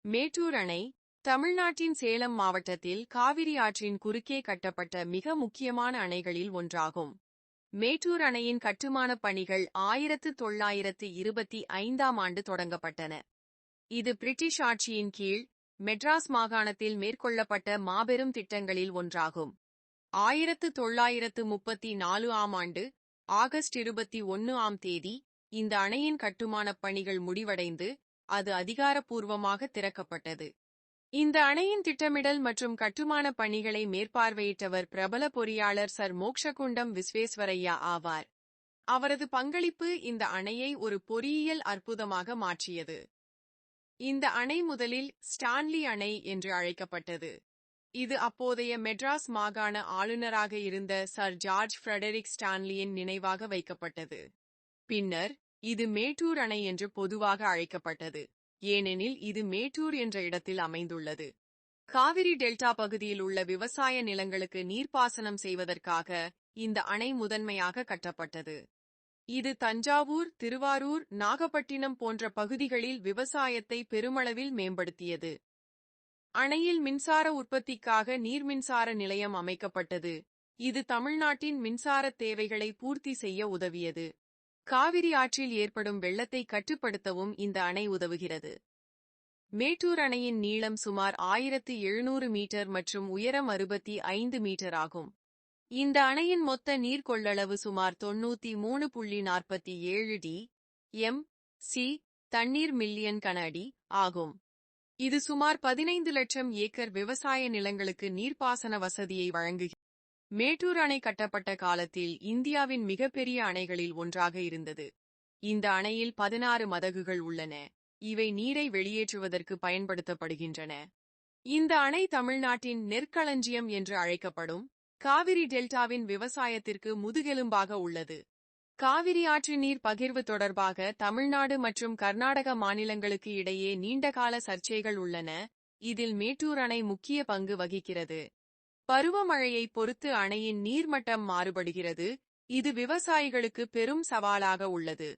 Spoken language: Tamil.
மேட்டூர் அணை தமிழ்நாட்டின் சேலம் மாவட்டத்தில் காவிரி ஆற்றின் குறுக்கே கட்டப்பட்ட மிக முக்கியமான அணைகளில் ஒன்றாகும். மேட்டூர் அணையின் கட்டுமானப் பணிகள் 1925ஆம் ஆண்டு தொடங்கப்பட்டன. இது பிரிட்டிஷ் ஆட்சியின் கீழ் மெட்ராஸ் மாகாணத்தில் மேற்கொள்ளப்பட்ட மாபெரும் திட்டங்களில் ஒன்றாகும். 1934ஆம் ஆண்டு ஆகஸ்ட் 21ஆம் தேதி இந்த அணையின் கட்டுமானப் பணிகள் முடிவடைந்து அது அதிகாரப்பூர்வமாக திறக்கப்பட்டது. இந்த அணையின் திட்டமிடல் மற்றும் கட்டுமானப் பணிகளை மேற்பார்வையிட்டவர் பிரபல பொறியாளர் சர் மோக்ஷகுண்டம் விஸ்வேஸ்வரய்யா ஆவார். அவரது பங்களிப்பு இந்த அணையை ஒரு பொறியியல் அற்புதமாக மாற்றியது. இந்த அணை முதலில் ஸ்டான்லி அணை என்று அழைக்கப்பட்டது. இது அப்போதைய மெட்ராஸ் மாகாண ஆளுநராக இருந்த சர் ஜார்ஜ் ஃபிரெடரிக் ஸ்டான்லியின் நினைவாக வைக்கப்பட்டது. பின்னர் இது மேட்டூர் அணை என்று பொதுவாக அழைக்கப்பட்டது, ஏனெனில் இது மேட்டூர் என்ற இடத்தில் அமைந்துள்ளது. காவிரி டெல்டா பகுதியில் உள்ள விவசாய நிலங்களுக்கு நீர்ப்பாசனம் செய்வதற்காக இந்த அணை முதன்மையாக கட்டப்பட்டது. இது தஞ்சாவூர், திருவாரூர், நாகப்பட்டினம் போன்ற பகுதிகளில் விவசாயத்தை பெருமளவில் மேம்படுத்தியது. அணையில் மின்சார உற்பத்திக்காக நீர்மின்சார நிலையம் அமைக்கப்பட்டது. இது தமிழ்நாட்டின் மின்சாரத் தேவைகளை பூர்த்தி செய்ய உதவியது. காவிரி ஆற்றில் ஏற்படும் வெள்ளத்தை கட்டுப்படுத்தவும் இந்த அணை உதவுகிறது. மேட்டூர் அணையின் நீளம் சுமார் 1700 மீட்டர் மற்றும் உயரம் 65 மீட்டர் ஆகும். இந்த அணையின் மொத்த நீர் கொள்ளளவு சுமார் 93.47 டி.எம்.சி. தண்ணீர் மில்லியன் கன அடி ஆகும். இது சுமார் 15 லட்சம் ஏக்கர் விவசாய நிலங்களுக்கு நீர்ப்பாசன வசதியை வழங்குகிறது. மேட்டூர் அணை கட்டப்பட்ட காலத்தில் இந்தியாவின் மிகப்பெரிய அணைகளில் ஒன்றாக இருந்தது. இந்த அணையில் 16 மதகுகள் உள்ளன. இவை நீரை வெளியேற்றுவதற்கு பயன்படுத்தப்படுகின்றன. இந்த அணை தமிழ்நாட்டின் நெற்களஞ்சியம் என்று அழைக்கப்படும் காவிரி டெல்டாவின் விவசாயத்திற்கு முதுகெலும்பாக உள்ளது. காவிரி ஆற்று நீர் பகிர்வு தொடர்பாக தமிழ்நாடு மற்றும் கர்நாடக மாநிலங்களுக்கு இடையே நீண்டகால சர்ச்சைகள் உள்ளன. இதில் மேட்டூர் அணை முக்கிய பங்கு வகிக்கிறது. பருவமழையை பொறுத்து அணையின் நீர்மட்டம் மாறுபடுகிறது. இது விவசாயிகளுக்கு பெரும் சவாலாக உள்ளது.